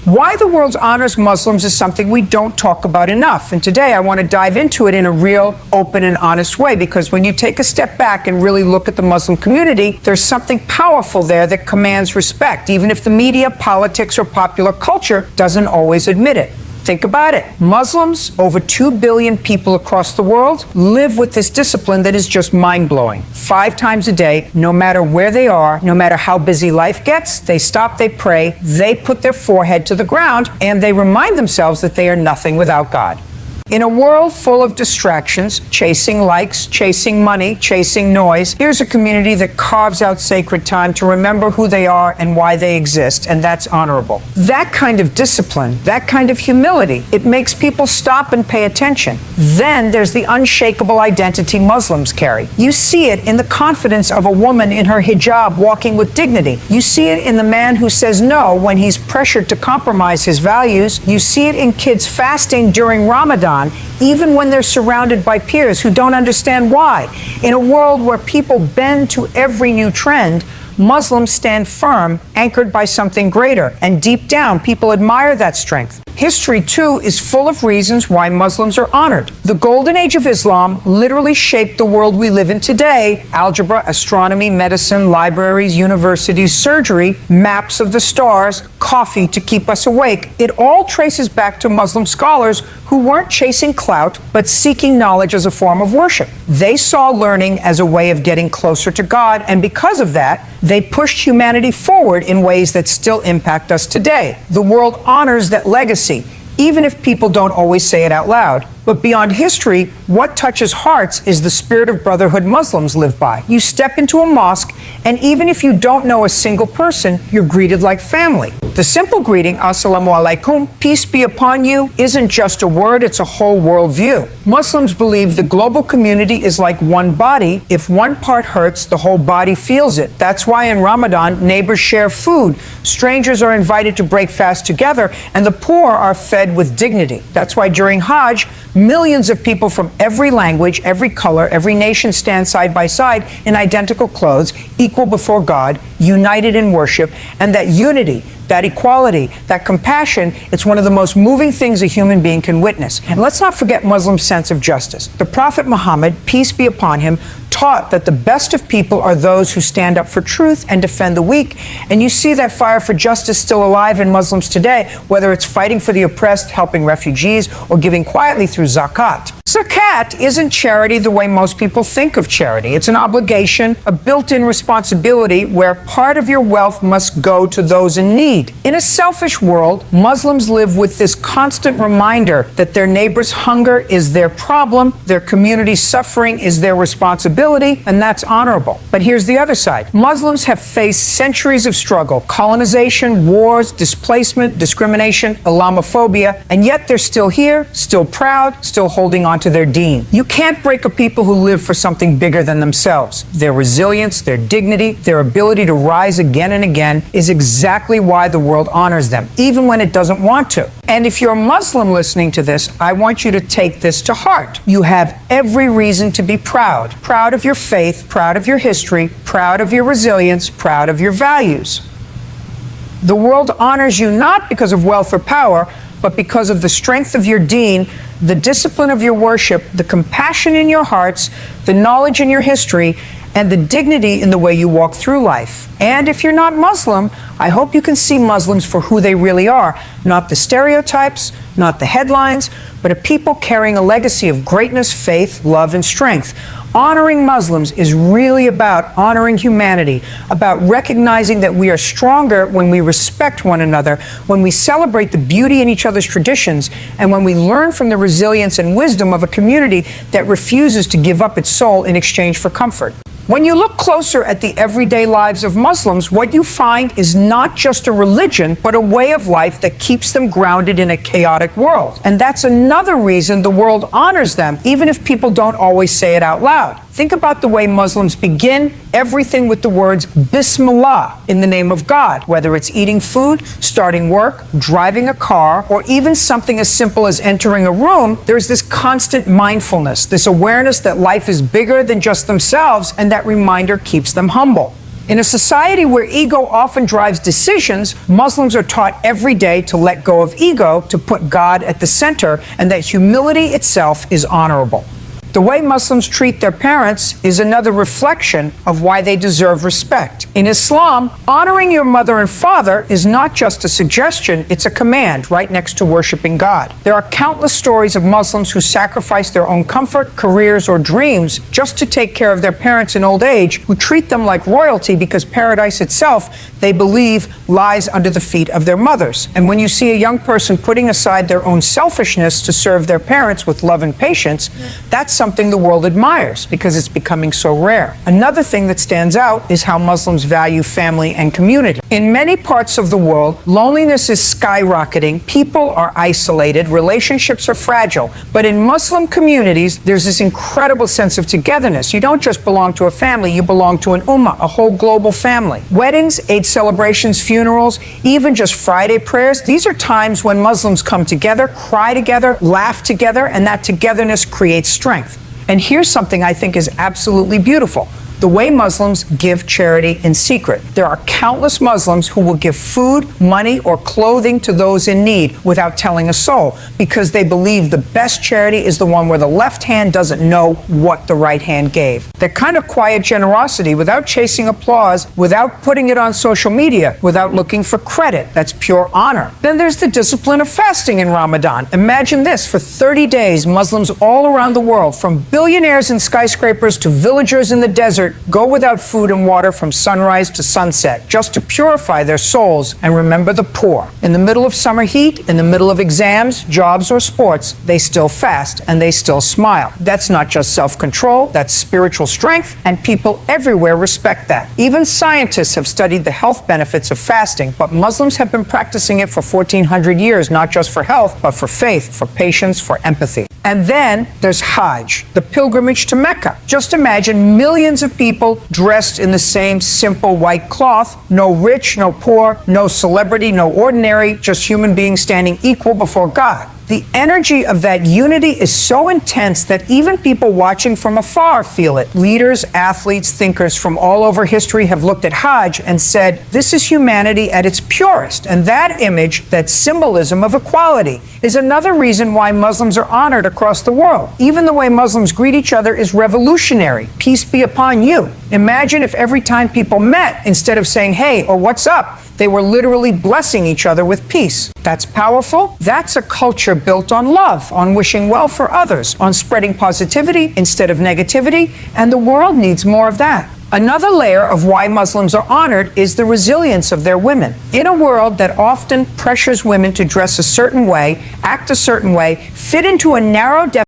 Why the world honors Muslims is something we don't talk about enough. And today I want to dive into it in a real, open, and honest way, because when you take a step back and really look at the Muslim community, there's something powerful there that commands respect, even if the media, politics, or popular culture doesn't always admit it. Think about it. Muslims, over 2 billion people across the world, live with this discipline that is just mind-blowing. 5 times a day, no matter where they are, no matter how busy life gets, they stop, they pray, they put their forehead to the ground, and they remind themselves that they are nothing without God. In a world full of distractions, chasing likes, chasing money, chasing noise, here's a community that carves out sacred time to remember who they are and why they exist, and that's honorable. That kind of discipline, that kind of humility, it makes people stop and pay attention. Then there's the unshakable identity Muslims carry. You see it in the confidence of a woman in her hijab walking with dignity. You see it in the man who says no when he's pressured to compromise his values. You see it in kids fasting during Ramadan, even when they're surrounded by peers who don't understand why. In a world where people bend to every new trend, Muslims stand firm, anchored by something greater, and deep down, people admire that strength. History, too, is full of reasons why Muslims are honored. The golden age of Islam literally shaped the world we live in today. Algebra, astronomy, medicine, libraries, universities, surgery, maps of the stars, coffee to keep us awake. It all traces back to Muslim scholars who weren't chasing clout, but seeking knowledge as a form of worship. They saw learning as a way of getting closer to God, and because of that, they pushed humanity forward in ways that still impact us today. The world honors that legacy, even if people don't always say it out loud. But beyond history, what touches hearts is the spirit of brotherhood Muslims live by. You step into a mosque, and even if you don't know a single person, you're greeted like family. The simple greeting, Assalamu alaikum, peace be upon you, isn't just a word, it's a whole worldview. Muslims believe the global community is like one body. If one part hurts, the whole body feels it. That's why in Ramadan, neighbors share food, strangers are invited to break fast together, and the poor are fed with dignity. That's why during Hajj, millions of people from every language, every color, every nation stand side by side in identical clothes, equal before God, united in worship, and that unity, that equality, that compassion, it's one of the most moving things a human being can witness. And let's not forget Muslims' sense of justice. The Prophet Muhammad, peace be upon him, taught that the best of people are those who stand up for truth and defend the weak. And you see that fire for justice still alive in Muslims today, whether it's fighting for the oppressed, helping refugees, or giving quietly through zakat. Zakat isn't charity the way most people think of charity. It's an obligation, a built-in responsibility where part of your wealth must go to those in need. In a selfish world, Muslims live with this constant reminder that their neighbor's hunger is their problem, their community's suffering is their responsibility, and that's honorable. But here's the other side. Muslims have faced centuries of struggle, colonization, wars, displacement, discrimination, Islamophobia, and yet they're still here, still proud, still holding on to their deen. You can't break a people who live for something bigger than themselves. Their resilience, their dignity, their ability to rise again and again is exactly why the world honors them, even when it doesn't want to. And if you're a Muslim listening to this, I want you to take this to heart. You have every reason to be proud. Proud of your faith, proud of your history, proud of your resilience, proud of your values. The world honors you not because of wealth or power, but because of the strength of your deen, the discipline of your worship, the compassion in your hearts, the knowledge in your history, and the dignity in the way you walk through life. And if you're not Muslim, I hope you can see Muslims for who they really are, not the stereotypes, not the headlines, but a people carrying a legacy of greatness, faith, love, and strength. Honoring Muslims is really about honoring humanity, about recognizing that we are stronger when we respect one another, when we celebrate the beauty in each other's traditions, and when we learn from the resilience and wisdom of a community that refuses to give up its soul in exchange for comfort. When you look closer at the everyday lives of Muslims, what you find is not just a religion, but a way of life that keeps them grounded in a chaotic world. And that's another reason the world honors them, even if people don't always say it out loud. Think about the way Muslims begin everything with the words Bismillah, in the name of God, whether it's eating food, starting work, driving a car, or even something as simple as entering a room. There's this constant mindfulness, this awareness that life is bigger than just themselves, and that reminder keeps them humble. In a society where ego often drives decisions, Muslims are taught every day to let go of ego, to put God at the center, and that humility itself is honorable. The way Muslims treat their parents is another reflection of why they deserve respect. In Islam, honoring your mother and father is not just a suggestion, it's a command right next to worshiping God. There are countless stories of Muslims who sacrifice their own comfort, careers, or dreams just to take care of their parents in old age, who treat them like royalty because paradise itself, they believe, lies under the feet of their mothers. And when you see a young person putting aside their own selfishness to serve their parents with love and patience, that's something the world admires because it's becoming so rare. Another thing that stands out is how Muslims value family and community. In many parts of the world, loneliness is skyrocketing, people are isolated, relationships are fragile. But in Muslim communities, there's this incredible sense of togetherness. You don't just belong to a family, you belong to an ummah, a whole global family. Weddings, Eid celebrations, funerals, even just Friday prayers, these are times when Muslims come together, cry together, laugh together, and that togetherness creates strength. And here's something I think is absolutely beautiful. The way Muslims give charity in secret. There are countless Muslims who will give food, money, or clothing to those in need without telling a soul, because they believe the best charity is the one where the left hand doesn't know what the right hand gave. That kind of quiet generosity, without chasing applause, without putting it on social media, without looking for credit, that's pure honor. Then there's the discipline of fasting in Ramadan. Imagine this, for 30 days, Muslims all around the world, from billionaires in skyscrapers to villagers in the desert, go without food and water from sunrise to sunset, just to purify their souls and remember the poor. In the middle of summer heat, in the middle of exams, jobs, or sports, they still fast and they still smile. That's not just self-control, that's spiritual strength, and people everywhere respect that. Even scientists have studied the health benefits of fasting, but Muslims have been practicing it for 1,400 years, not just for health, but for faith, for patience, for empathy. And then there's Hajj, the pilgrimage to Mecca. Just imagine millions of people dressed in the same simple white cloth, no rich, no poor, no celebrity, no ordinary, just human beings standing equal before God. The energy of that unity is so intense that even people watching from afar feel it. Leaders, athletes, thinkers from all over history have looked at Hajj and said, this is humanity at its purest. And that image, that symbolism of equality, is another reason why Muslims are honored across the world. Even the way Muslims greet each other is revolutionary. Peace be upon you. Imagine if every time people met, instead of saying, hey, or what's up, they were literally blessing each other with peace. That's powerful. That's a culture built on love, on wishing well for others, on spreading positivity instead of negativity, and the world needs more of that. Another layer of why Muslims are honored is the resilience of their women. In a world that often pressures women to dress a certain way, act a certain way, fit into a narrow definition